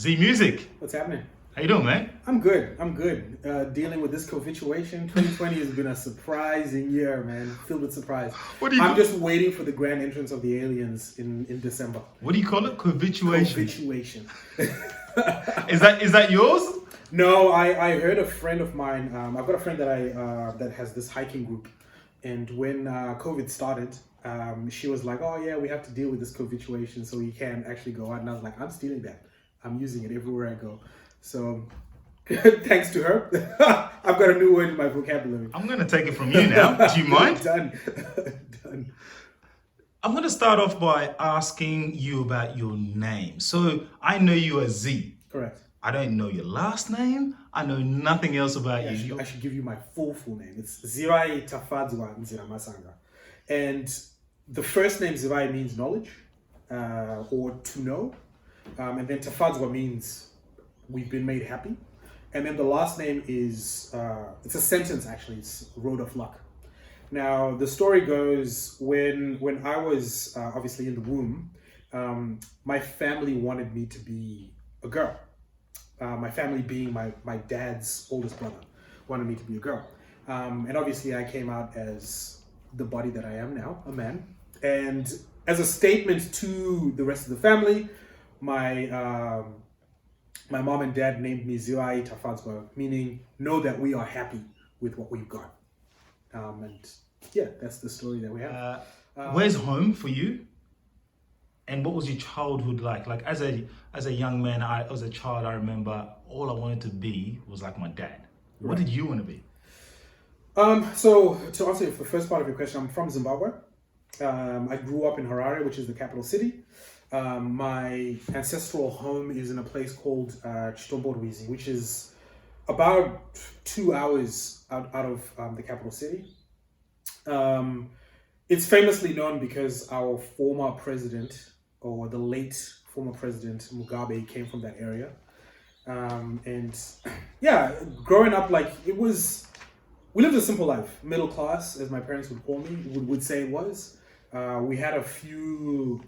ZIIMusic. What's happening? How you doing, man? I'm good. Dealing with this COVID-situation. 2020 has been a surprising year, man. Filled with surprise. I'm just waiting for the grand entrance of the aliens in December. What do you call it? COVID-situation. COVID-situation. Is that yours? No, I heard a friend of mine. I've got a friend that has this hiking group, and when COVID started, she was like, "Oh yeah, we have to deal with this COVID-situation, so we can't actually go out." And I was like, "I'm stealing that. I'm using it everywhere I go." So, thanks to her, I've got a new word in my vocabulary. I'm gonna take it from you now. Do you mind? Done. I'm gonna start off by asking you about your name. So I know you as Z. Correct. I don't know your last name. I know nothing else about you. I should give you my full name. It's Zirai Tafadzwa Nziramasanga. And the first name Zirai means knowledge, or to know. And then Tafadzwa means we've been made happy. And then the last name is, it's a sentence actually, it's road of luck. Now, the story goes, when I was obviously in the womb, my family wanted me to be a girl. My family being my dad's oldest brother wanted me to be a girl. And obviously I came out as the body that I am now, a man. And as a statement to the rest of the family, my mom and dad named me Zirai Tafadzwa, meaning know that we are happy with what we've got. And yeah, that's the story that we have. Where's home for you? And what was your childhood like? Like as a young man, as a child, I remember all I wanted to be was like my dad. What did you want to be? So to answer the first part of your question, I'm from Zimbabwe. I grew up in Harare, which is the capital city. My ancestral home is in a place called Chitomborwizi, which is about 2 hours out of the capital city. It's famously known because our former president, or the late former president Mugabe, came from that area. And yeah, growing up, like we lived a simple life, middle class, as my parents would call me, would say it was. We had a few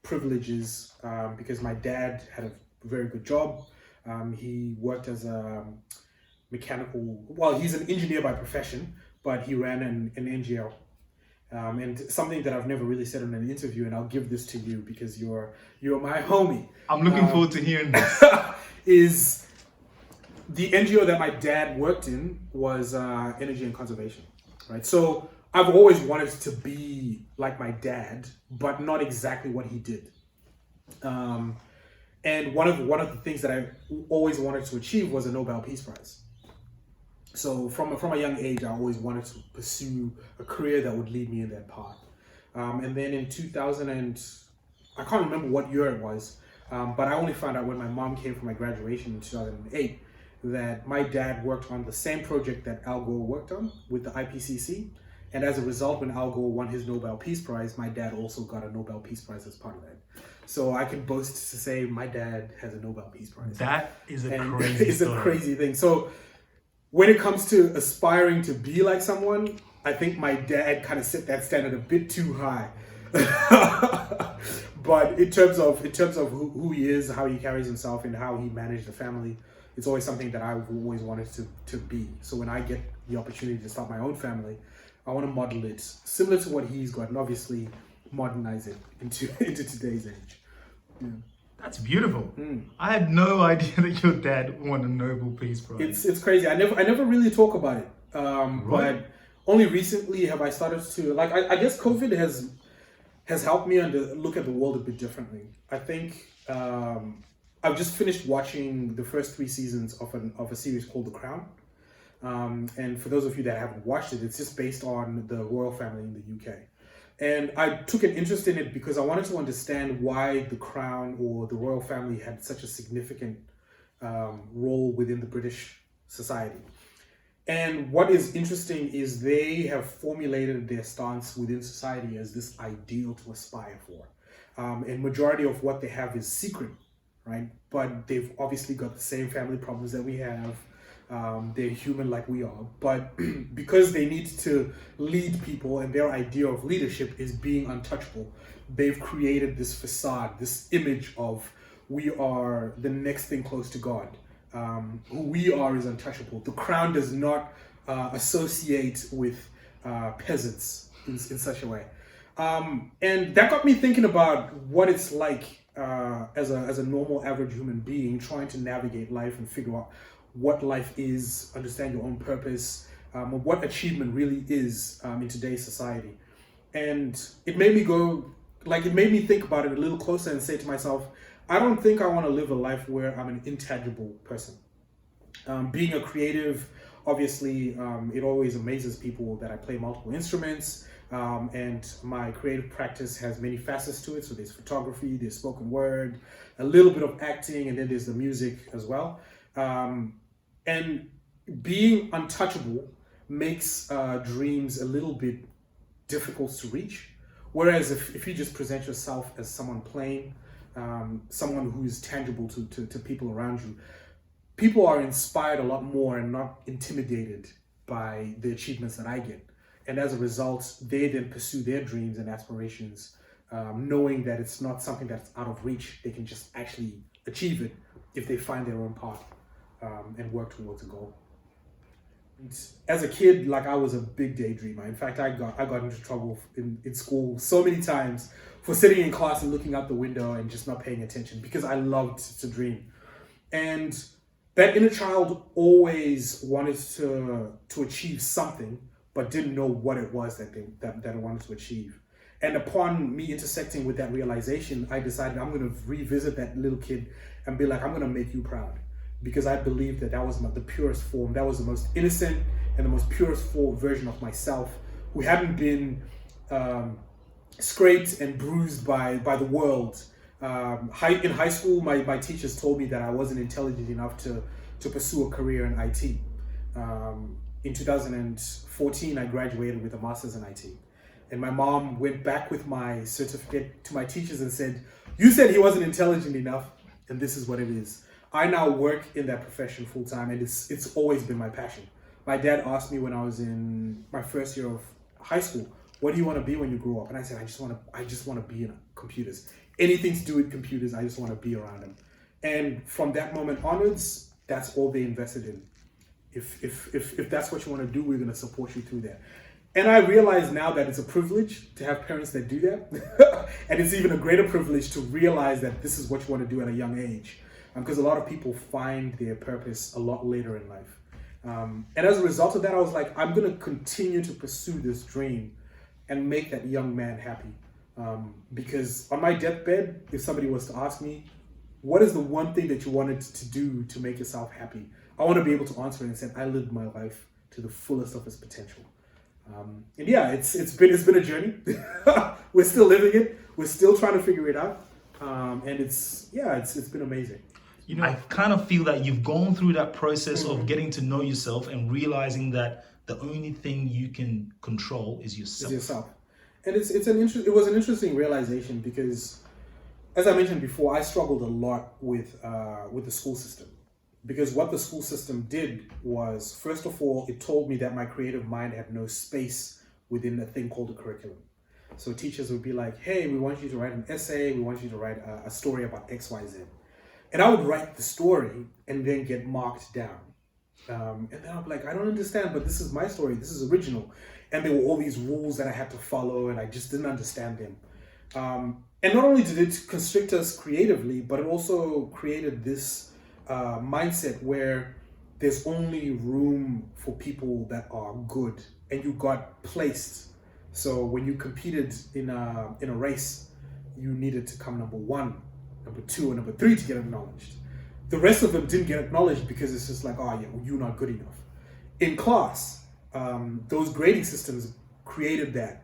privileges because my dad had a very good job. He worked as a he's an engineer by profession, but he ran an NGO. And something that I've never really said in an interview, and I'll give this to you because you're my homie. I'm looking forward to hearing this. Is the NGO that my dad worked in was energy and conservation, right? So I've always wanted to be like my dad, but not exactly what he did. And one of the things that I always wanted to achieve was a Nobel Peace Prize. So from a young age, I always wanted to pursue a career that would lead me in that path. And then in 2000 I can't remember what year it was, but I only found out when my mom came for my graduation in 2008 that my dad worked on the same project that Al Gore worked on with the IPCC. And as a result, when Al Gore won his Nobel Peace Prize, my dad also got a Nobel Peace Prize as part of that. So I can boast to say my dad has a Nobel Peace Prize. That is a crazy It's story. a crazy thing. So when it comes to aspiring to be like someone, I think my dad kind of set that standard a bit too high. But in terms of who he is, how he carries himself, and how he managed the family, it's always something that I've always wanted to be. So when I get the opportunity to start my own family, I want to model it similar to what he's got, and obviously modernize it into today's age. Yeah. That's beautiful. I had no idea that your dad won a Nobel Peace Prize. It's crazy. I never really talk about it. Right. But only recently have I started to I guess COVID has helped me look at the world a bit differently. I think I've just finished watching the first 3 seasons of a series called The Crown. And for those of you that haven't watched it, it's just based on the royal family in the UK. And I took an interest in it because I wanted to understand why the crown or the royal family had such a significant role within the British society. And what is interesting is they have formulated their stance within society as this ideal to aspire for. And majority of what they have is secret, right? But they've obviously got the same family problems that we have. They're human like we are, but because they need to lead people and their idea of leadership is being untouchable, they've created this facade, this image of we are the next thing close to God. Who we are is untouchable. The crown does not associate with peasants in such a way. And that got me thinking about what it's like as a normal average human being trying to navigate life and figure out what life is, understand your own purpose, what achievement really is in today's society. And it made me think about it a little closer and say to myself, I don't think I want to live a life where I'm an intangible person. Being a creative, obviously, it always amazes people that I play multiple instruments, and my creative practice has many facets to it. So there's photography, there's spoken word, a little bit of acting, and then there's the music as well. And being untouchable makes dreams a little bit difficult to reach. Whereas if you just present yourself as someone plain, someone who is tangible to people around you, people are inspired a lot more and not intimidated by the achievements that I get. And as a result, they then pursue their dreams and aspirations, knowing that it's not something that's out of reach. They can just actually achieve it if they find their own path and work towards a goal. As a kid, I was a big daydreamer. In fact, I got into trouble in school so many times for sitting in class and looking out the window and just not paying attention because I loved to dream. And that inner child always wanted to achieve something, but didn't know what it was that it wanted to achieve. And upon me intersecting with that realization, I decided I'm going to revisit that little kid and be like, I'm going to make you proud. Because I believed that was the purest form. That was the most innocent and the most purest form version of myself, who hadn't been scraped and bruised by the world. In high school, my teachers told me that I wasn't intelligent enough to pursue a career in IT. In 2014, I graduated with a master's in IT. And my mom went back with my certificate to my teachers and said, you said he wasn't intelligent enough, and this is what it is. I now work in that profession full time, and it's always been my passion. My dad asked me when I was in my first year of high school, what do you want to be when you grow up? And I said, I just want to be in computers. Anything to do with computers, I just want to be around them. And from that moment onwards, that's all they invested in. If that's what you want to do, we're going to support you through that. And I realize now that it's a privilege to have parents that do that. And it's even a greater privilege to realize that this is what you want to do at a young age. Because a lot of people find their purpose a lot later in life. And as a result of that, I was like, I'm going to continue to pursue this dream and make that young man happy. Because on my deathbed, if somebody was to ask me, what is the one thing that you wanted to do to make yourself happy? I want to be able to answer it and say, I lived my life to the fullest of its potential. And yeah, it's been a journey. We're still living it. We're still trying to figure it out. And it's been amazing. You know, I kind of feel that you've gone through that process of getting to know yourself and realizing that the only thing you can control is yourself. And it was an interesting realization because, as I mentioned before, I struggled a lot with the school system. Because what the school system did was, first of all, it told me that my creative mind had no space within a thing called a curriculum. So teachers would be like, hey, we want you to write an essay, we want you to write a story about X, Y, Z. And I would write the story and then get marked down. And then I'm like, I don't understand, but this is my story, this is original. And there were all these rules that I had to follow and I just didn't understand them. And not only did it constrict us creatively, but it also created this mindset where there's only room for people that are good and you got placed. So when you competed in a race, you needed to come number 1, number 2, and number 3 to get acknowledged. The rest of them didn't get acknowledged because it's just like, oh yeah, well, you're not good enough. In class, those grading systems created that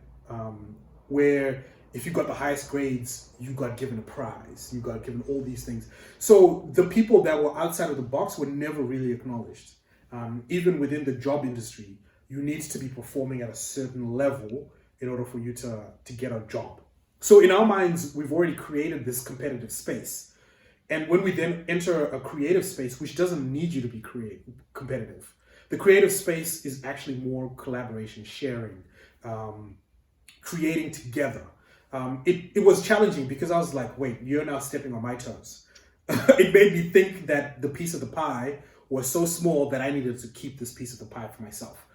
where if you got the highest grades, you got given a prize, you got given all these things. So the people that were outside of the box were never really acknowledged. Even within the job industry, you need to be performing at a certain level in order for you to get a job. So in our minds, we've already created this competitive space. And when we then enter a creative space, which doesn't need you to be competitive, the creative space is actually more collaboration, sharing, creating together. It was challenging because I was like, wait, you're now stepping on my toes. it made me think that the piece of the pie was so small that I needed to keep this piece of the pie for myself.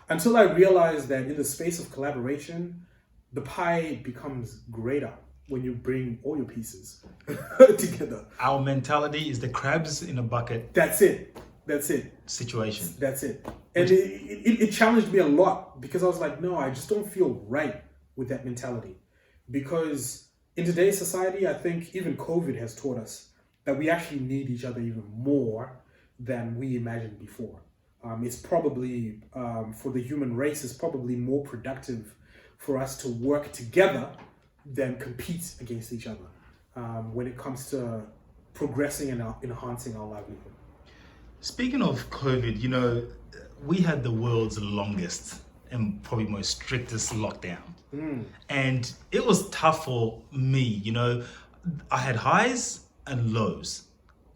Until I realized that in the space of collaboration, the pie becomes greater when you bring all your pieces together. Our mentality is the crabs in a bucket That's it. situation. That's it. And it challenged me a lot because I was like, no, I just don't feel right with that mentality. Because in today's society, I think even COVID has taught us that we actually need each other even more than we imagined before. It's probably, for the human race, it's probably more productive for us to work together than compete against each other when it comes to progressing and enhancing our livelihood. Speaking of COVID, you know, we had the world's longest and probably most strictest lockdown. And it was tough for me, you know. I had highs and lows.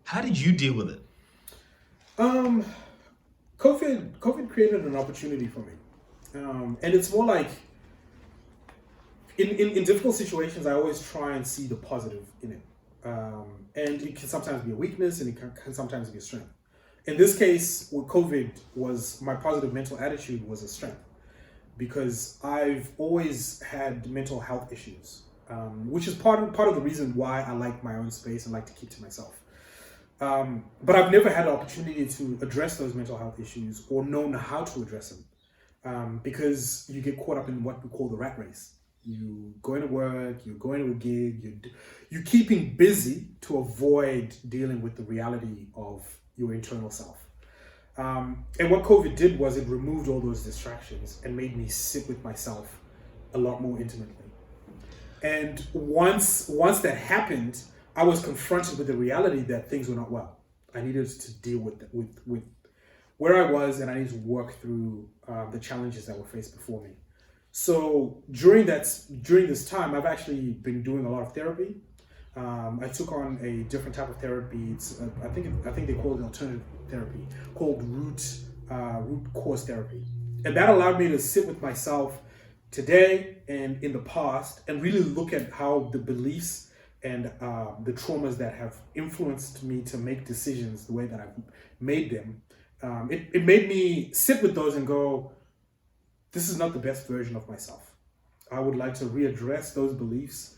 How did you deal with it? COVID created an opportunity for me. And it's more like, in difficult situations, I always try and see the positive in it. And it can sometimes be a weakness and it can sometimes be a strength. In this case, with COVID, was my positive mental attitude was a strength because I've always had mental health issues, which is part of the reason why I like my own space and like to keep to myself. But I've never had an opportunity to address those mental health issues or known how to address them because you get caught up in what we call the rat race. You going to work, you're going to a gig, you're keeping busy to avoid dealing with the reality of your internal self. And what COVID did was it removed all those distractions and made me sit with myself a lot more intimately. And once that happened, I was confronted with the reality that things were not well. I needed to deal with where I was, and I needed to work through the challenges that were faced before me. So during this time, I've actually been doing a lot of therapy. I took on a different type of therapy. It's I think they call it alternative therapy, called root cause therapy, and that allowed me to sit with myself today and in the past and really look at how the beliefs and the traumas that have influenced me to make decisions the way that I've made them. It made me sit with those and go, this is not the best version of myself. I would like to readdress those beliefs,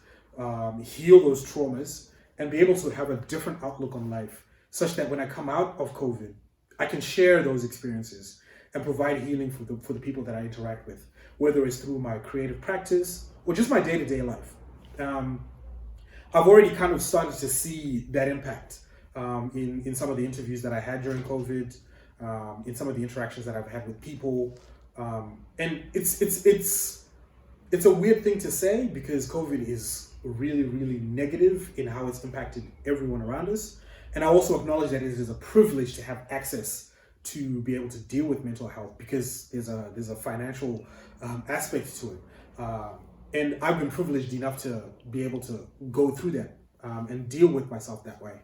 heal those traumas, and be able to have a different outlook on life such that when I come out of COVID, I can share those experiences and provide healing for the people that I interact with, whether it's through my creative practice or just my day-to-day life. I've already kind of started to see that impact in some of the interviews that I had during COVID, in some of the interactions that I've had with people. And it's a weird thing to say because COVID is really, really negative in how it's impacted everyone around us. And I also acknowledge that it is a privilege to have access to be able to deal with mental health because there's a financial aspect to it. And I've been privileged enough to be able to go through that and deal with myself that way.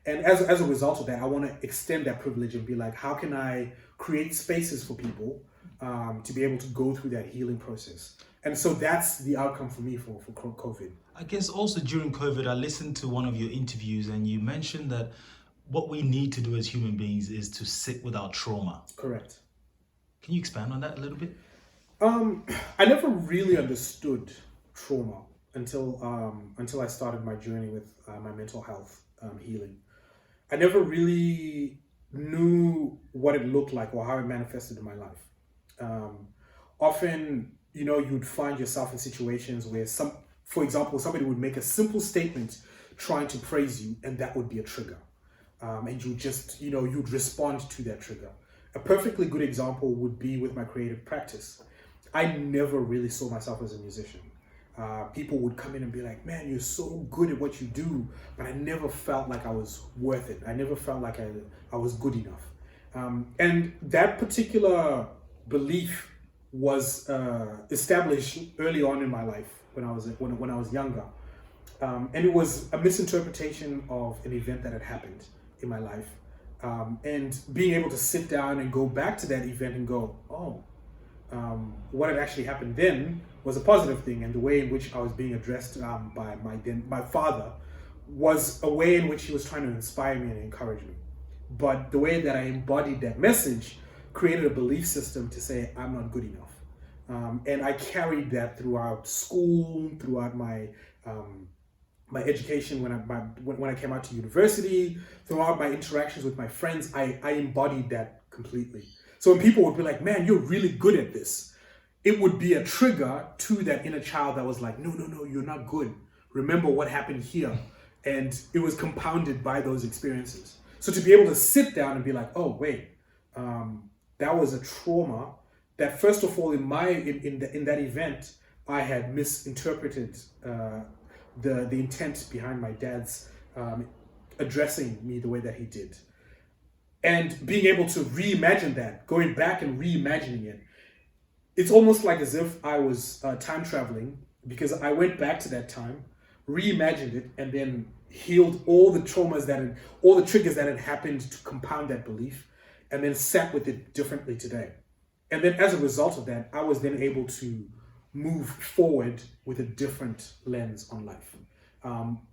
And as a result of that, I want to extend that privilege and be like, how can I create spaces for people to be able to go through that healing process? And so that's the outcome for me for COVID. I guess also during COVID, I listened to one of your interviews and you mentioned that what we need to do as human beings is to sit with our trauma. Correct. Can you expand on that a little bit? I never really understood trauma until I started my journey with my mental health healing. I never really knew what it looked like or how it manifested in my life. Often, you'd find yourself in situations where for example, somebody would make a simple statement trying to praise you, and that would be a trigger. And you just, you'd respond to that trigger. A perfectly good example would be with my creative practice. I never really saw myself as a musician. People would come in and be like, man, you're so good at what you do, but I never felt like I was worth it. I never felt like I was good enough. And that particular belief was established early on in my life when I was younger. And it was a misinterpretation of an event that had happened in my life. And being able to sit down and go back to that event and go, what had actually happened then was a positive thing, and the way in which I was being addressed by my father was a way in which he was trying to inspire me and encourage me. But the way that I embodied that message created a belief system to say I'm not good enough. And I carried that throughout school, throughout my my education, when I came out to university, throughout my interactions with my friends. I embodied that completely. So when people would be like, man, you're really good at this, it would be a trigger to that inner child that was like, no, you're not good. Remember what happened here. And it was compounded by those experiences. So to be able to sit down and be like, oh, wait, that was a trauma that, first of all, in that event, I had misinterpreted the intent behind my dad's addressing me the way that he did. And being able to reimagine that, going back and reimagining it, it's almost like as if I was time traveling, because I went back to that time, reimagined it, and then healed all the traumas all the triggers that had happened to compound that belief, and then sat with it differently today. And then as a result of that, I was then able to move forward with a different lens on life.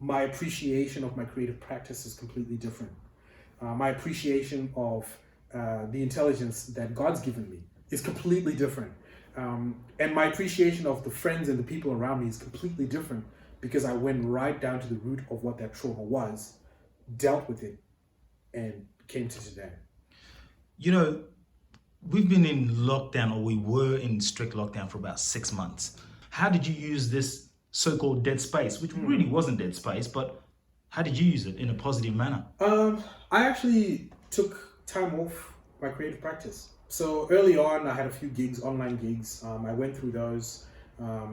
My appreciation of my creative practice is completely different. My appreciation of the intelligence that God's given me is completely different. And my appreciation of the friends and the people around me is completely different, because I went right down to the root of what that trauma was, dealt with it, and came to today. You know, we've been in lockdown, or we were in strict lockdown for about 6 months. How did you use this so-called dead space, which really wasn't dead space, but how did you use it in a positive manner? I actually took time off my creative practice. So early on, I had a few gigs, online gigs. I went through those,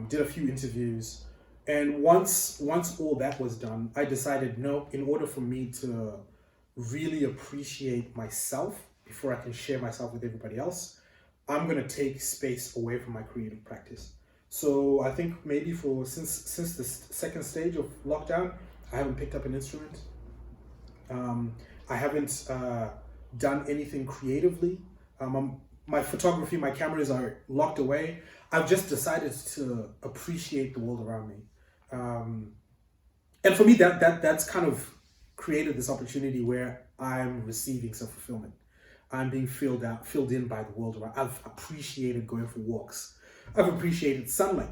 did a few interviews. And once all that was done, I decided, no, in order for me to really appreciate myself before I can share myself with everybody else, I'm going to take space away from my creative practice. So I think maybe since the second stage of lockdown, I haven't picked up an instrument. I haven't done anything creatively. My photography, my cameras are locked away. I've just decided to appreciate the world around me. And for me, that's kind of created this opportunity where I'm receiving self-fulfillment. I'm being filled in by the world around. I've appreciated going for walks. I've appreciated sunlight.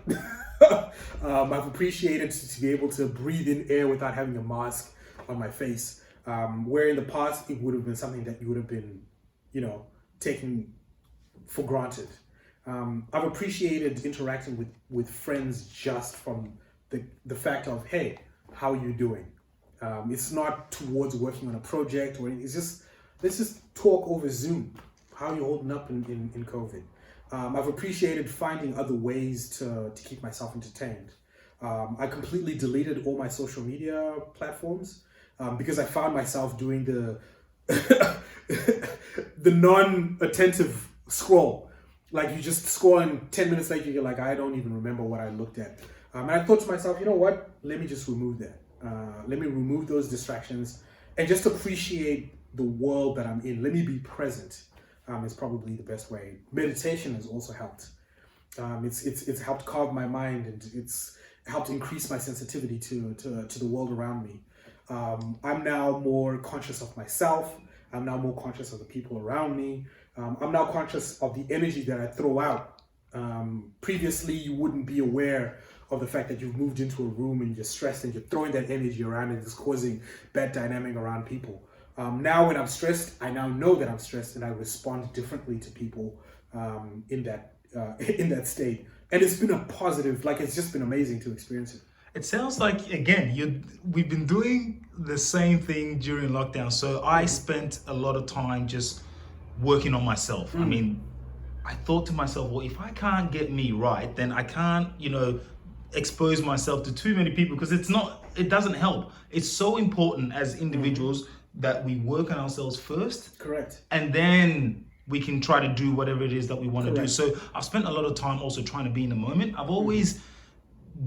I've appreciated to be able to breathe in air without having a mask on my face. Where in the past, it would have been something that you would have been, taking for granted. I've appreciated interacting with friends just from the fact of, hey, how are you doing? It's not towards working on a project or anything. It's just, let's just talk over Zoom. How are you holding up in COVID? I've appreciated finding other ways to keep myself entertained. I completely deleted all my social media platforms because I found myself doing the the non-attentive scroll. Like, you just scroll and 10 minutes later you're like, I don't even remember what I looked at. And I thought to myself, you know what? Let me just remove that. Let me remove those distractions and just appreciate the world that I'm in. Let me be present. Is probably the best way. Meditation has also helped. It's helped calm my mind, and it's helped increase my sensitivity to the world around me. I'm now more conscious of myself. I'm now more conscious of the people around me. I'm now conscious of the energy that I throw out. Previously, you wouldn't be aware of the fact that you've moved into a room and you're stressed and you're throwing that energy around and it's causing bad dynamic around people. Now when I'm stressed, I now know that I'm stressed, and I respond differently to people in that state. And it's been a positive, it's just been amazing to experience it. It sounds like, again, we've been doing the same thing during lockdown. So I spent a lot of time just working on myself. I mean, I thought to myself, well, if I can't get me right, then I can't, expose myself to too many people, because it doesn't help. It's so important as individuals that we work on ourselves first. Correct. And then we can try to do whatever it is that we want to do. So I've spent a lot of time also trying to be in the moment. I've always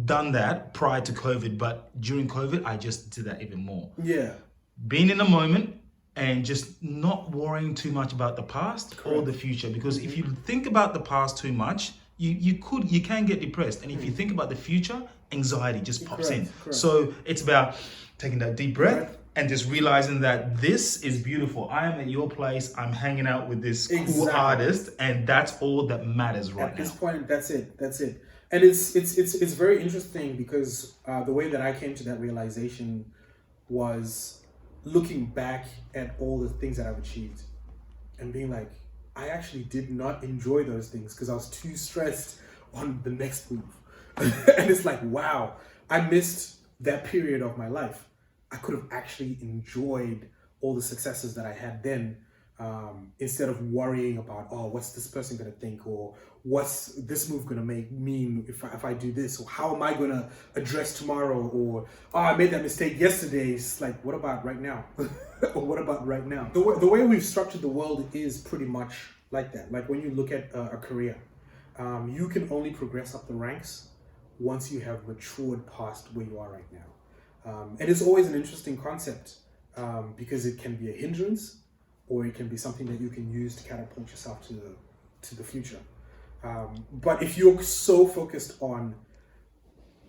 done that prior to COVID, but during COVID, I just did that even more. Yeah. Being in the moment and just not worrying too much about the past or the future. Because if you think about the past too much, you can get depressed. And if you think about the future, anxiety just pops in. Correct. So it's about taking that deep breath and just realizing that this is beautiful. I am at your place. I'm hanging out with this cool artist, and that's all that matters right now. At this point, that's it. And it's very interesting because the way that I came to that realization was looking back at all the things that I've achieved and being like, I actually did not enjoy those things because I was too stressed on the next move. And it's like, wow, I missed that period of my life. I could have actually enjoyed all the successes that I had then, instead of worrying about, oh, what's this person going to think, or what's this move going to mean if I do this, or how am I going to address tomorrow, or oh, I made that mistake yesterday. It's like, what about right now? Or what about right now? The way we've structured the world is pretty much like that. Like when you look at a career, you can only progress up the ranks once you have matured past where you are right now. And it's always an interesting concept, because it can be a hindrance, or it can be something that you can use to catapult yourself to the future. But if you're so focused on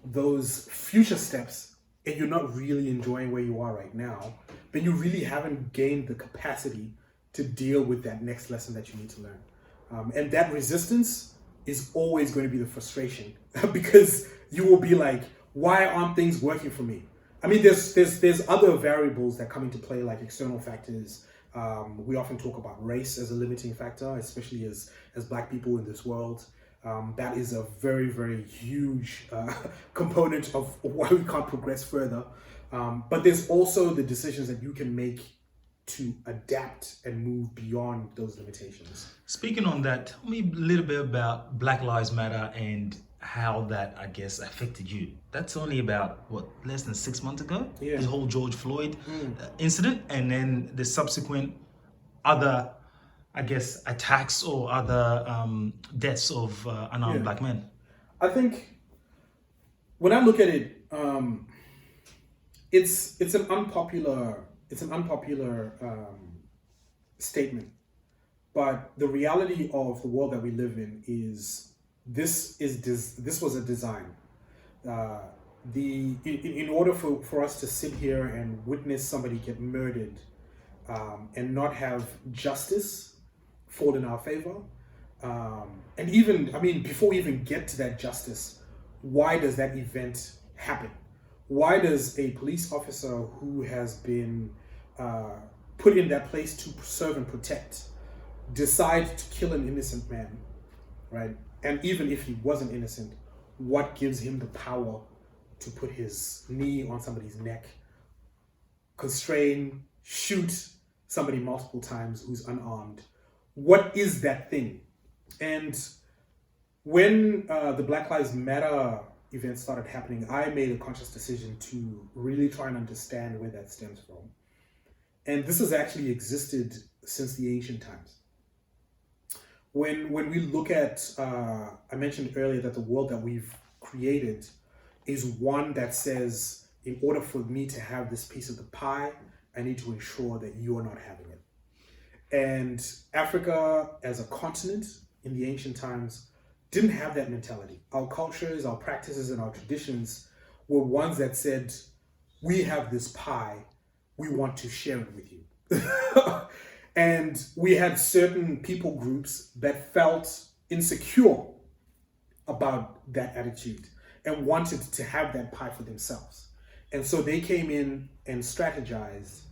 those future steps and you're not really enjoying where you are right now, then you really haven't gained the capacity to deal with that next lesson that you need to learn. And that resistance is always going to be the frustration, because you will be like, why aren't things working for me? I mean, there's other variables that come into play, like external factors. We often talk about race as a limiting factor, especially as Black people in this world. That is a very, very huge component of why we can't progress further. But there's also the decisions that you can make to adapt and move beyond those limitations. Speaking on that, tell me a little bit about Black Lives Matter and how that, I guess, affected you. That's only about, what, less than 6 months ago? Yeah. This whole George Floyd incident, and then the subsequent other, I guess, attacks or other deaths of unarmed Black men. I think when I look at it, it's an unpopular statement, but the reality of the world that we live in is this was a design. In order for us to sit here and witness somebody get murdered, and not have justice fall in our favor, and even, I mean, before we even get to that justice, why does that event happen? Why does a police officer who has been put in that place to serve and protect decide to kill an innocent man, right? And even if he wasn't innocent, what gives him the power to put his knee on somebody's neck, constrain, shoot somebody multiple times who's unarmed? What is that thing? And when the Black Lives Matter event started happening, I made a conscious decision to really try and understand where that stems from. And this has actually existed since the ancient times. When we look at, I mentioned earlier that the world that we've created is one that says, in order for me to have this piece of the pie, I need to ensure that you're not having it. And Africa as a continent in the ancient times didn't have that mentality. Our cultures, our practices, and our traditions were ones that said, we have this pie, we want to share it with you. And we had certain people groups that felt insecure about that attitude and wanted to have that pie for themselves. And so they came in and strategized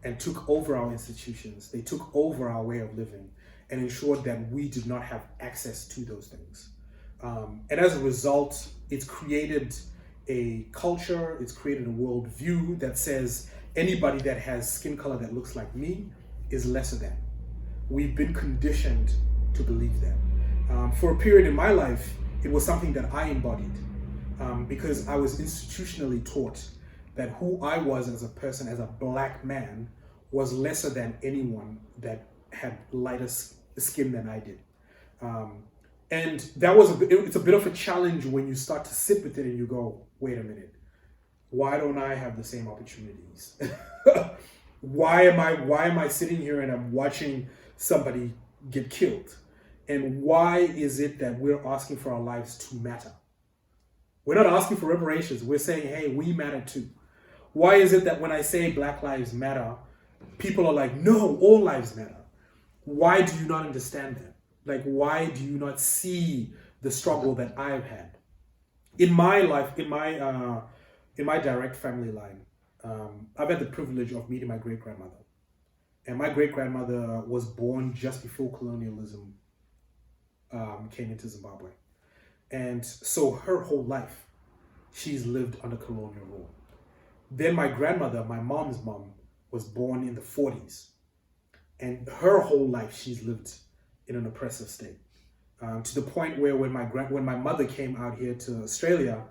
and took over our institutions. They took over our way of living and ensured that we did not have access to those things. And as a result, it's created a culture, it's created a worldview that says anybody that has skin color that looks like me is lesser than. We've been conditioned to believe that. For a period in my life, it was something that I embodied, because I was institutionally taught that who I was as a person, as a Black man, was lesser than anyone that had lighter skin than I did. And that was it's a bit of a challenge when you start to sit with it and you go, wait a minute, why don't I have the same opportunities? Why am I sitting here and I'm watching somebody get killed? And why is it that we're asking for our lives to matter? We're not asking for reparations. We're saying, hey, we matter too. Why is it that when I say Black Lives Matter, people are like, no, all lives matter? Why do you not understand that? Like, why do you not see the struggle that I've had? In my life, in my direct family line, I've had the privilege of meeting my great-grandmother. And my great-grandmother was born just before colonialism came into Zimbabwe. And so her whole life, she's lived under colonial rule. Then my grandmother, my mom's mom, was born in the 40s. And her whole life, she's lived in an oppressive state. To the point where when my mother came out here to Australia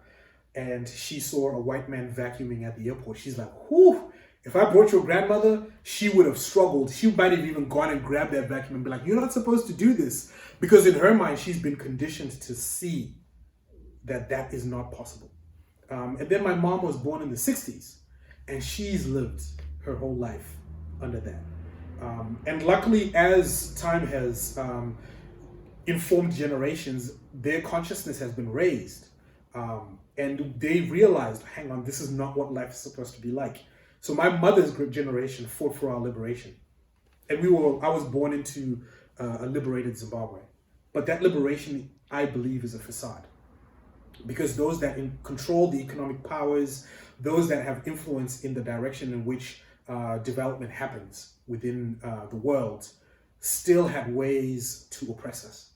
and she saw a white man vacuuming at the airport, she's like, whew, if I brought your grandmother, she would have struggled. She might have even gone and grabbed that vacuum and be like, you're not supposed to do this. Because in her mind, she's been conditioned to see that that is not possible. And then my mom was born in the 60s and she's lived her whole life under that. And luckily, as time has informed generations, their consciousness has been raised. And they realized, hang on, this is not what life is supposed to be like. So my mother's generation fought for our liberation. And I was born into a liberated Zimbabwe. But that liberation, I believe, is a facade. Because those that control the economic powers, those that have influence in the direction in which development happens within the world, still have ways to oppress us.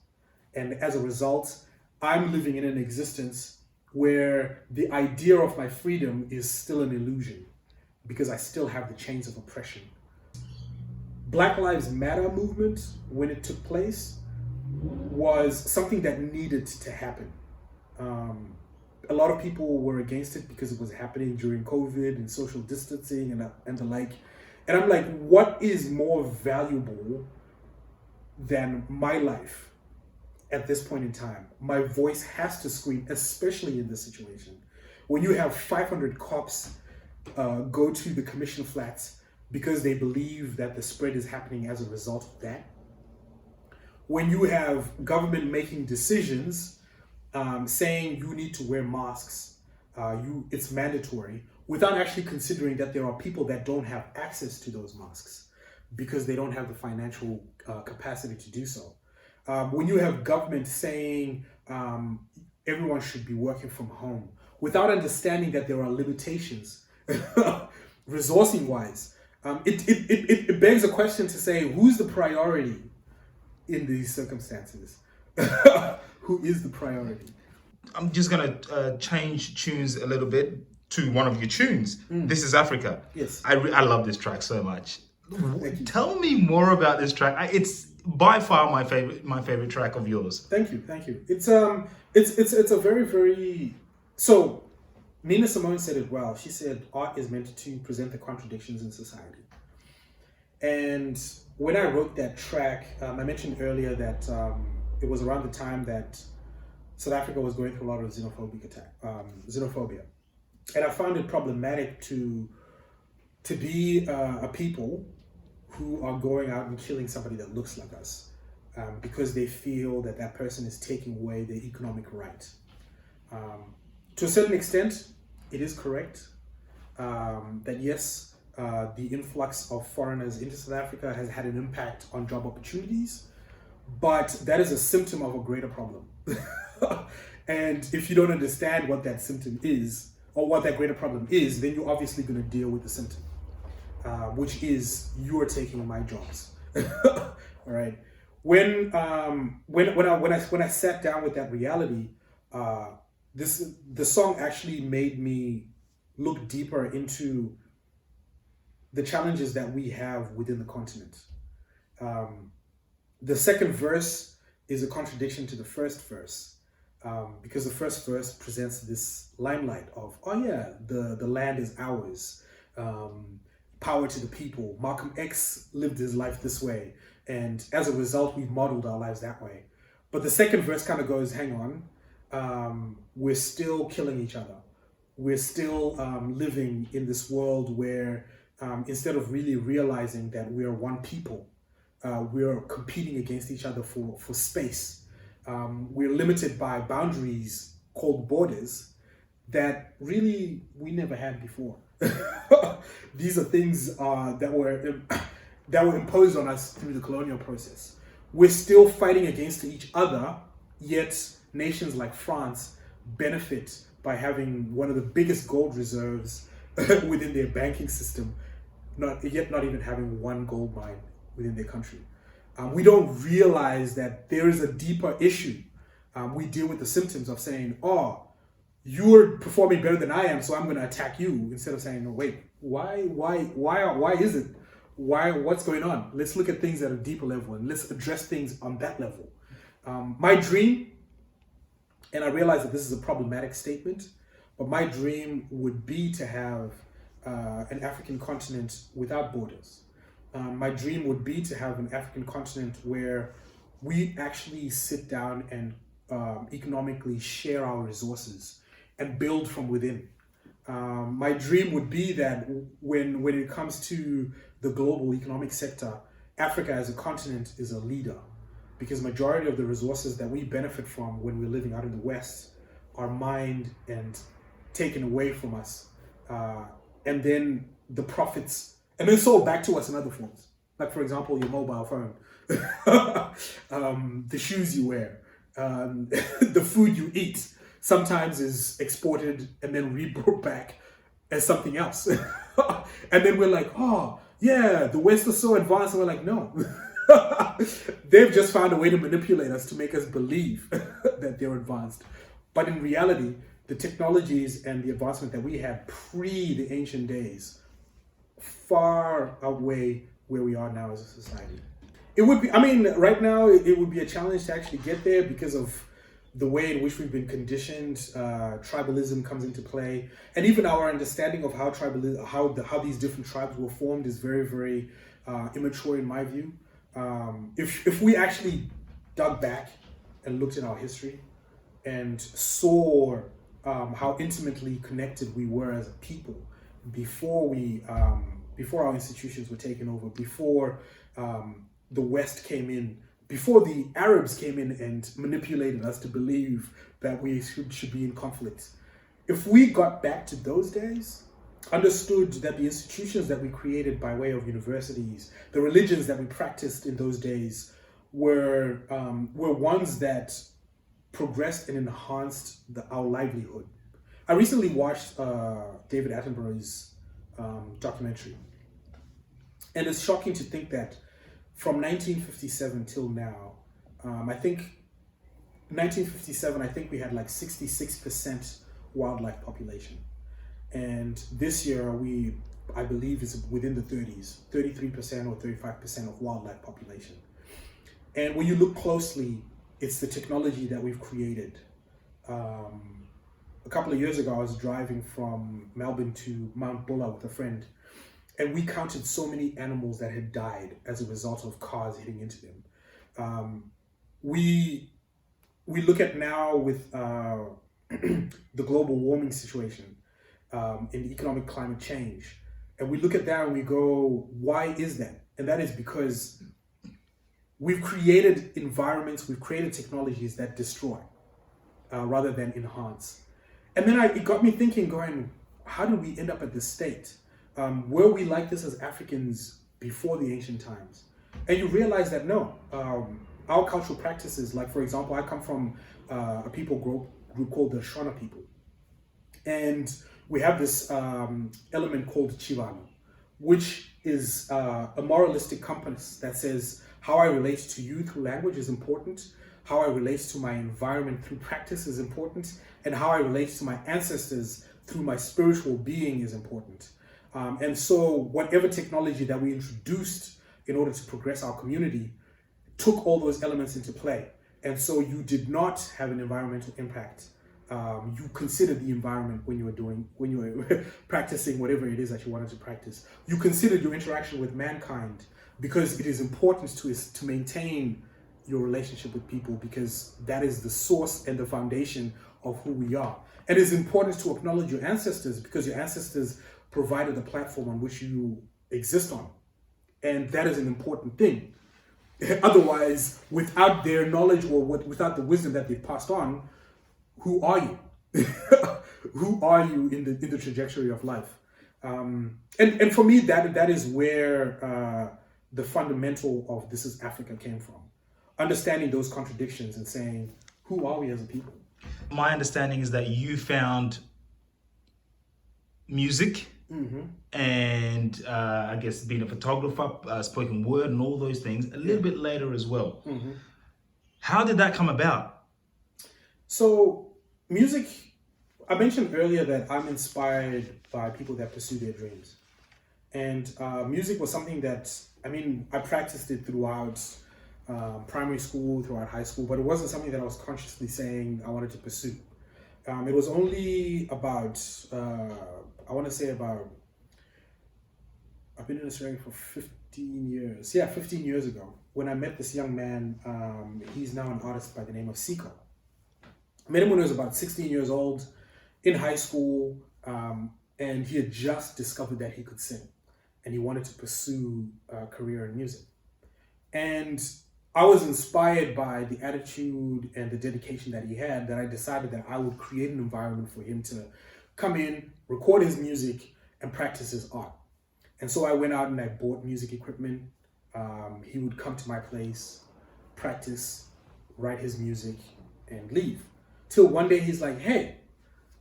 And as a result, I'm living in an existence where the idea of my freedom is still an illusion because I still have the chains of oppression. Black Lives Matter movement, when it took place, was something that needed to happen. A lot of people were against it because it was happening during COVID and social distancing and the like. And I'm like, what is more valuable than my life at this point in time? My voice has to scream, especially in this situation. When you have 500 cops go to the commission flats because they believe that the spread is happening as a result of that. When you have government making decisions saying you need to wear masks, it's mandatory, without actually considering that there are people that don't have access to those masks because they don't have the financial capacity to do so. When you have government saying everyone should be working from home, without understanding that there are limitations, resourcing wise, it begs a question to say, who's the priority in these circumstances? Who is the priority? I'm just going to change tunes a little bit to one of your tunes. This is Africa. Yes. I love this track so much. Tell me more about this track. It's by far my favorite track of yours. Thank you. It's a very, very... So, Nina Simone said it well. She said, art is meant to present the contradictions in society. And when I wrote that track, I mentioned earlier that it was around the time that South Africa was going through a lot of xenophobia. And I found it problematic to be a people who are going out and killing somebody that looks like us because they feel that that person is taking away their economic right. To a certain extent, it is correct that yes, the influx of foreigners into South Africa has had an impact on job opportunities, but that is a symptom of a greater problem. And if you don't understand what that symptom is, or what that greater problem is, then you're obviously going to deal with the symptom, which is you're taking my jobs. All right. When I sat down with that reality, the song actually made me look deeper into the challenges that we have within the continent. The second verse is a contradiction to the first verse, because the first verse presents this limelight of, oh yeah, the land is ours, power to the people. Malcolm X lived his life this way, and as a result, we've modeled our lives that way. But the second verse kind of goes, hang on, we're still killing each other. We're still living in this world where instead of really realizing that we are one people, we're competing against each other for space. We're limited by boundaries called borders that really we never had before. These are things that were imposed on us through the colonial process. We're still fighting against each other, yet nations like France benefit by having one of the biggest gold reserves within their banking system, not even having one gold mine within their country. We don't realize that there is a deeper issue. We deal with the symptoms of saying, oh, you're performing better than I am, so I'm going to attack you, instead of saying, no, wait, why is it? What's going on? Let's look at things at a deeper level and let's address things on that level. My dream, and I realize that this is a problematic statement, but my dream would be to have an African continent without borders. My dream would be to have an African continent where we actually sit down and economically share our resources and build from within. My dream would be that when it comes to the global economic sector, Africa as a continent is a leader, because majority of the resources that we benefit from when we're living out in the West are mined and taken away from us. And then the profits, and then sold back to us in other forms. Like, for example, your mobile phone, the shoes you wear, the food you eat, sometimes is exported and then rebrought back as something else. And then we're like, oh, yeah, the West is so advanced. And we're like, no. They've just found a way to manipulate us to make us believe that they're advanced. But in reality, the technologies and the advancement that we had pre the ancient days far outweigh where we are now as a society. It would be, right now, it would be a challenge to actually get there because of the way in which we've been conditioned. Tribalism comes into play, and even our understanding of how these different tribes were formed is very, very immature in my view. If we actually dug back and looked at our history and saw how intimately connected we were as a people before our institutions were taken over, before the West came in, before the Arabs came in and manipulated us to believe that we should be in conflict. If we got back to those days, understood that the institutions that we created by way of universities, the religions that we practiced in those days were ones that progressed and enhanced our livelihood. I recently watched David Attenborough's documentary, and it's shocking to think that from 1957 till now, I think 1957, we had like 66% wildlife population. And this year, I believe is within the 30s, 33% or 35% of wildlife population. And when you look closely, it's the technology that we've created. A couple of years ago, I was driving from Melbourne to Mount Buller with a friend, and we counted so many animals that had died as a result of cars hitting into them. We look at now with the global warming situation, in economic climate change, and we look at that and we go, why is that? And that is because we've created environments, we've created technologies that destroy rather than enhance. And then it got me thinking, going, how did we end up at this state? Were we like this as Africans before the ancient times? And you realize that no, our cultural practices, like for example, I come from a people group called the Shona people. And we have this element called Chivano, which is a moralistic compass that says how I relate to you through language is important, how I relate to my environment through practice is important, and how I relate to my ancestors through my spiritual being is important. And so whatever technology that we introduced in order to progress our community took all those elements into play. And so you did not have an environmental impact. You considered the environment when you were practicing whatever it is that you wanted to practice. You considered your interaction with mankind because it is important to maintain your relationship with people, because that is the source and the foundation of who we are. And it's important to acknowledge your ancestors because your ancestors provided the platform on which you exist on. And that is an important thing. Otherwise, without their knowledge or without the wisdom that they've passed on, who are you? Who are you in the trajectory of life? And for me, that is where the fundamental of This Is Africa came from. Understanding those contradictions and saying, who are we as a people? My understanding is that you found music and I guess being a photographer, spoken word and all those things a little bit later as well. How did that come about? So music, I mentioned earlier that I'm inspired by people that pursue their dreams. And music was something that, I practiced it throughout primary school, throughout high school, but it wasn't something that I was consciously saying I wanted to pursue. It was only about, I've been in Australia for 15 years. Yeah, 15 years ago, when I met this young man. He's now an artist by the name of Siko. I met him when he was about 16 years old, in high school, and he had just discovered that he could sing, and he wanted to pursue a career in music. And I was inspired by the attitude and the dedication that he had, that I decided that I would create an environment for him to come in, record his music, and practice his art. And so I went out and I bought music equipment. He would come to my place, practice, write his music, and leave. Till one day he's like, hey,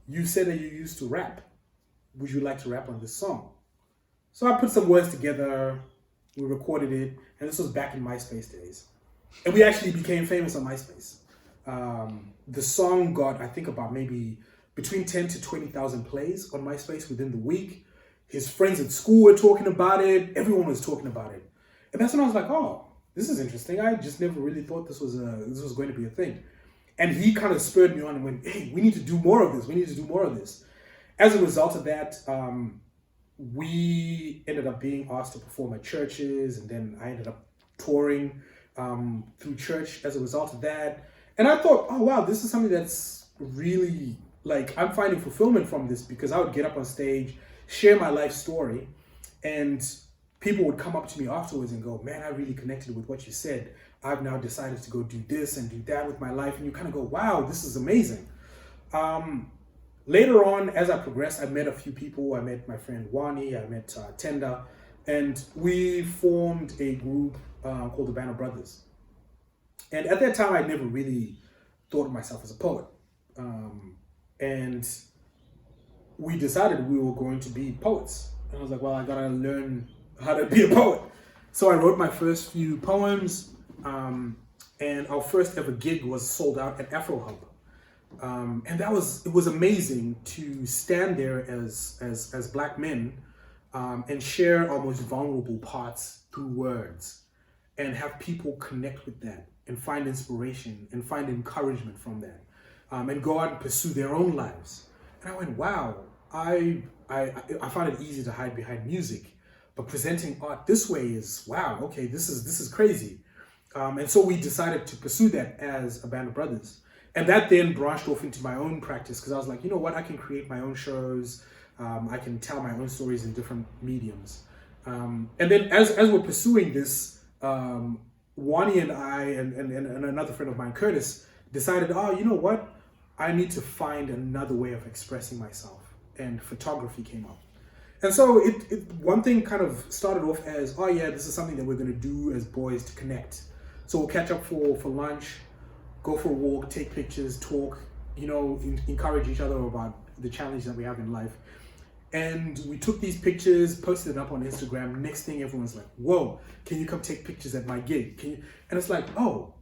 you said that you used to rap. Would you like to rap on this song? So I put some words together, we recorded it, and this was back in MySpace days. And we actually became famous on MySpace. The song got, I think, about maybe between 10 to 20,000 plays on MySpace within the week. His friends at school were talking about it. Everyone was talking about it. And that's when I was like, oh, this is interesting. I just never really thought this was going to be a thing. And he kind of spurred me on and went, hey, we need to do more of this. We need to do more of this. As a result of that, we ended up being asked to perform at churches, and then I ended up touring through church as a result of that. And I thought, oh wow, this is something that's really, like, I'm finding fulfillment from this, because I would get up on stage, share my life story, and people would come up to me afterwards and go, man, I really connected with what you said. I've now decided to go do this and do that with my life. And you kind of go, wow, this is amazing. Later on, as I progressed, I met a few people. I met my friend Wani, I met Tenda, and we formed a group called the Band of Brothers. And at that time, I never really thought of myself as a poet. And we decided we were going to be poets. And I was like, well, I gotta learn how to be a poet. So I wrote my first few poems, and our first ever gig was sold out at Afro Hub. And it was amazing to stand there as black men and share our most vulnerable parts through words, and have people connect with that and find inspiration and find encouragement from that, and go out and pursue their own lives. And I went, wow, I found it easy to hide behind music, but presenting art this way is, wow, okay, this is crazy. And so we decided to pursue that as a Band of Brothers. And that then branched off into my own practice, because I was like, you know what, I can create my own shows. I can tell my own stories in different mediums. And then as we're pursuing this, Wani and I and another friend of mine, Curtis, decided, oh, you know what, I need to find another way of expressing myself. And photography came up. And so one thing kind of started off as, oh yeah, this is something that we're going to do as boys to connect. So we'll catch up for lunch, go for a walk, take pictures, talk, encourage each other about the challenge that we have in life. And we took these pictures, posted it up on Instagram. Next thing, everyone's like, whoa, can you come take pictures at my gig? And it's like, oh,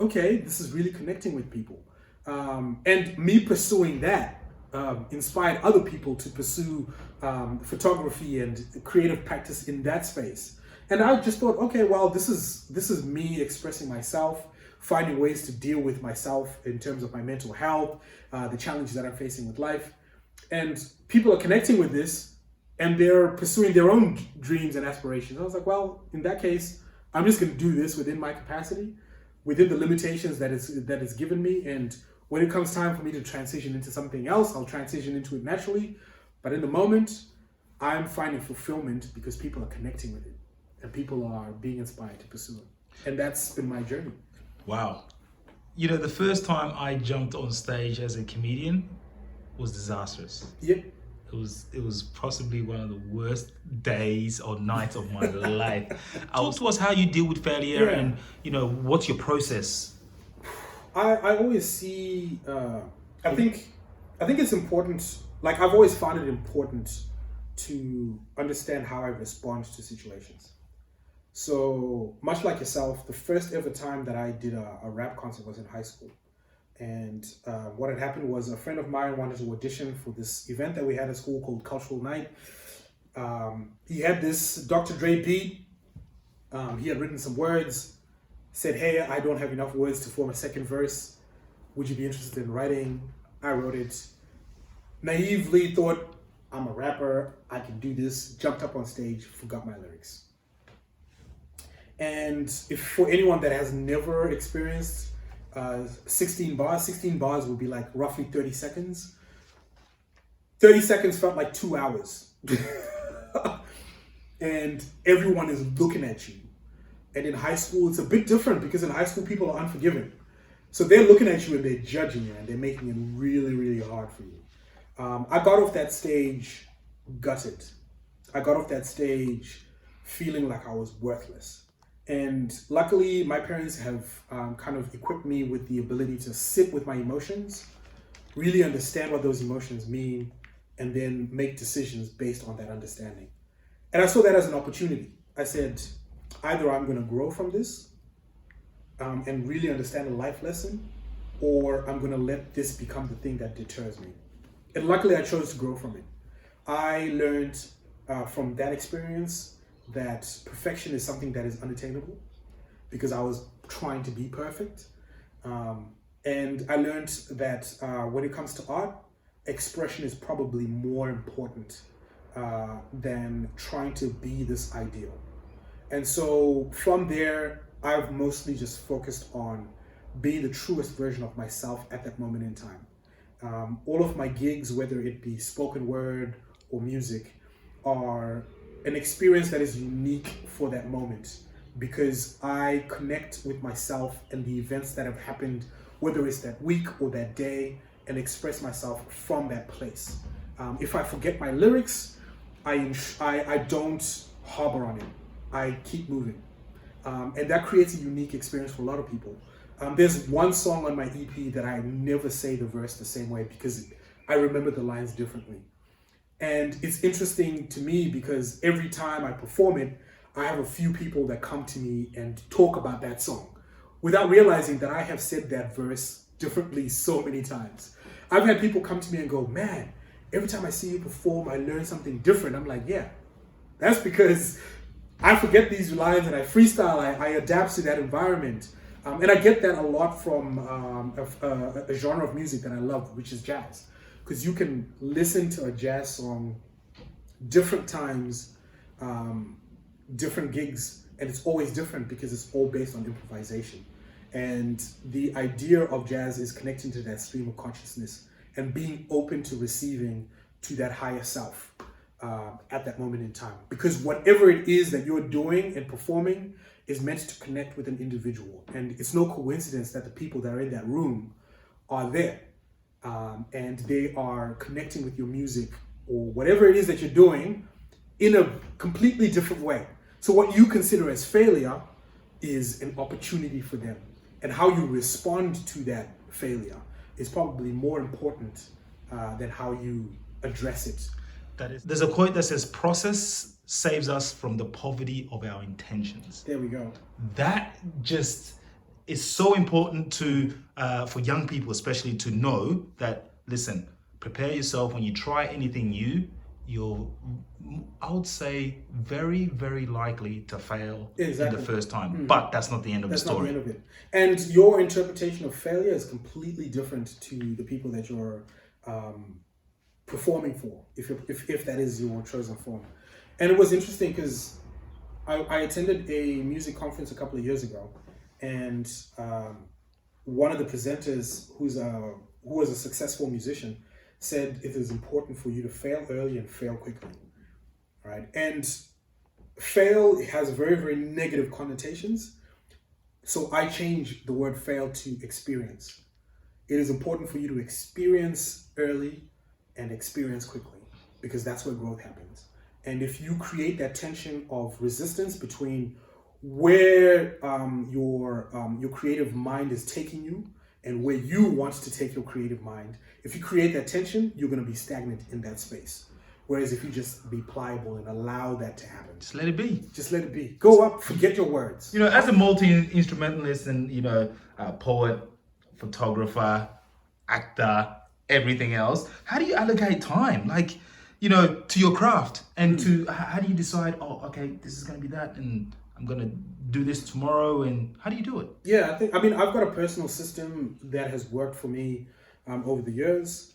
okay, this is really connecting with people. And me pursuing that inspired other people to pursue photography and creative practice in that space. And I just thought, okay, well, this is me expressing myself, finding ways to deal with myself in terms of my mental health, the challenges that I'm facing with life. And people are connecting with this, and they're pursuing their own dreams and aspirations. I was like, well, in that case, I'm just going to do this within my capacity, within the limitations that it's given me. And when it comes time for me to transition into something else, I'll transition into it naturally. But in the moment, I'm finding fulfillment because people are connecting with it, and people are being inspired to pursue it. And that's been my journey. Wow. The first time I jumped on stage as a comedian was disastrous. Yep. It was possibly one of the worst days or nights of my life. Talk to us how you deal with failure and what's your process. I always see. I think it's important. Like I've always found it important to understand how I respond to situations. So much like yourself, the first ever time that I did a rap concert was in high school. And what had happened was a friend of mine wanted to audition for this event that we had at school called Cultural Night. He had this Dr. Dre beat. He had written some words, said, hey, I don't have enough words to form a second verse. Would you be interested in writing? I wrote it. Naively thought, I'm a rapper, I can do this. Jumped up on stage, forgot my lyrics. And if for anyone that has never experienced 16 bars would be like roughly 30 seconds. 30 seconds felt like 2 hours. And everyone is looking at you. And in high school, it's a bit different because in high school, people are unforgiving. So they're looking at you and they're judging you and they're making it really, really hard for you. I got off that stage gutted. I got off that stage feeling like I was worthless. And luckily, my parents have kind of equipped me with the ability to sit with my emotions, really understand what those emotions mean, and then make decisions based on that understanding. And I saw that as an opportunity. I said, either I'm going to grow from this and really understand a life lesson, or I'm going to let this become the thing that deters me. And luckily, I chose to grow from it. I learned from that experience that perfection is something that is unattainable because I was trying to be perfect. And I learned that when it comes to art, expression is probably more important than trying to be this ideal. And so from there, I've mostly just focused on being the truest version of myself at that moment in time. All of my gigs, whether it be spoken word or music, are an experience that is unique for that moment because I connect with myself and the events that have happened, whether it's that week or that day, and express myself from that place. If I forget my lyrics, I don't harbor on it. I keep moving. And that creates a unique experience for a lot of people. There's one song on my EP that I never say the verse the same way because I remember the lines differently. And it's interesting to me because every time I perform it, I have a few people that come to me and talk about that song without realizing that I have said that verse differently so many times. I've had people come to me and go, man, every time I see you perform, I learn something different. I'm like, yeah, that's because I forget these lines and I freestyle, I adapt to that environment. And I get that a lot from a genre of music that I love, which is jazz. Because you can listen to a jazz song different times, different gigs, and it's always different because it's all based on improvisation. And the idea of jazz is connecting to that stream of consciousness and being open to receiving to that higher self at that moment in time. Because whatever it is that you're doing and performing is meant to connect with an individual. And it's no coincidence that the people that are in that room are there. And they are connecting with your music or whatever it is that you're doing in a completely different way. So what you consider as failure is an opportunity for them. And how you respond to that failure is probably more important than how you address it. There's a quote that says, process saves us from the poverty of our intentions. There we go. That just is so important to for young people, especially, to know that, listen, prepare yourself when you try anything new. You're, I would say, very, very likely to fail in the first time. But that's not the end of the story. That's not the end of it. And your interpretation of failure is completely different to the people that you're performing for, if that is your chosen form. And it was interesting because I attended a music conference a couple of years ago, and one of the presenters, who was a successful musician, said it is important for you to fail early and fail quickly, right? And fail has very, very negative connotations. So I changed the word fail to experience. It is important for you to experience early and experience quickly. because that's where growth happens. And if you create that tension of resistance between where your creative mind is taking you and where you want to take your creative mind, if you create that tension, you're going to be stagnant in that space. Whereas if you just be pliable and allow that to happen, Just let it be. just let it be. Go up, forget your words. You know, as a multi-instrumentalist and, you know, poet, photographer, actor, everything else, how do you allocate time? Like, you know, to your craft and to how do you decide, oh, okay, this is going to be that and I'm going to do this tomorrow, and how do you do it? Yeah, I mean, I've got a personal system that has worked for me over the years.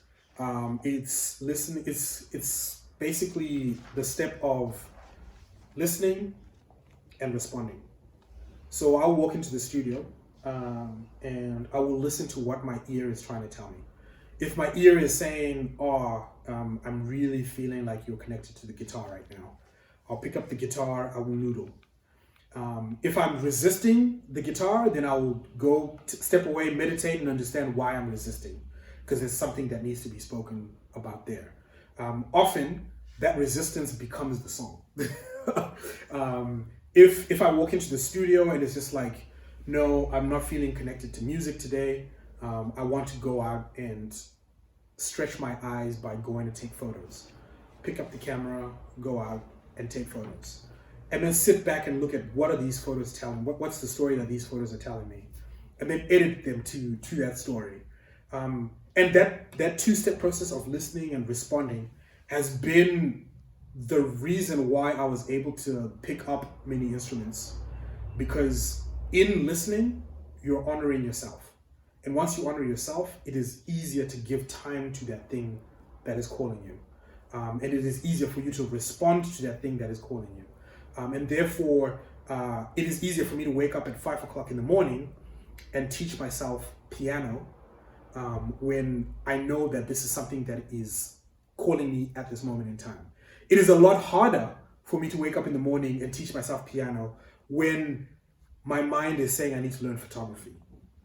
It's listening. It's basically the step of listening and responding. So I'll walk into the studio and I will listen to what my ear is trying to tell me. If my ear is saying, "Oh, I'm really feeling like you're connected to the guitar right now," I'll pick up the guitar. I will noodle. If I'm resisting the guitar, then I will go step away, meditate, and understand why I'm resisting, because there's something that needs to be spoken about there. Often, that resistance becomes the song. If I walk into the studio and it's just like, no, I'm not feeling connected to music today, I want to go out and stretch my eyes by going to take photos. Pick up the camera, go out and take photos. And then sit back and look at what are these photos telling? What's the story that these photos are telling me? And then edit them to that story. And that two-step process of listening and responding has been the reason why I was able to pick up many instruments. Because in listening, you're honoring yourself. And once you honor yourself, it is easier to give time to that thing that is calling you. And it is easier for you to respond to that thing that is calling you. And therefore, it is easier for me to wake up at 5 o'clock in the morning and teach myself piano when I know that this is something that is calling me at this moment in time. It is a lot harder for me to wake up in the morning and teach myself piano when my mind is saying I need to learn photography,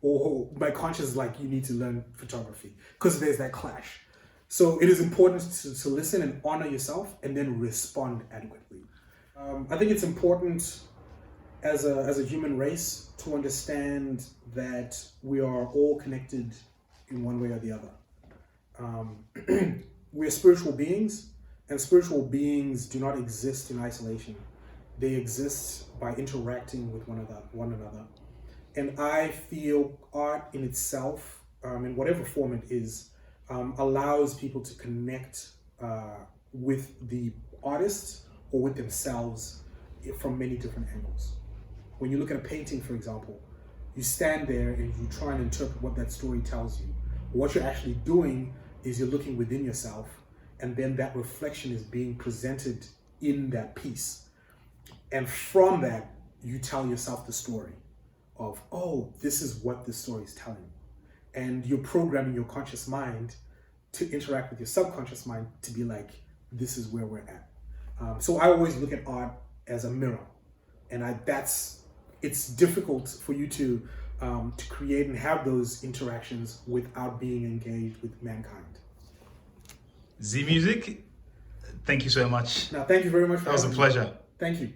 or my conscience is like, you need to learn photography, because there's that clash. So it is important to listen and honor yourself and then respond adequately. I think it's important as a human race to understand that we are all connected in one way or the other. We're spiritual beings, and spiritual beings do not exist in isolation. They exist by interacting with one another. And I feel art in itself, in whatever form it is, allows people to connect with the artist or with themselves from many different angles. When you look at a painting, for example, you stand there and you try and interpret what that story tells you. What you're actually doing is you're looking within yourself, and then that reflection is being presented in that piece. And from that, you tell yourself the story of, oh, this is what this story is telling. And you're programming your conscious mind to interact with your subconscious mind to be like, this is where we're at. So I always look at art as a mirror, and it's difficult for you to create and have those interactions without being engaged with mankind. ZIIMusic, thank you so much. Now, thank you very much. That was a pleasure. Thank you.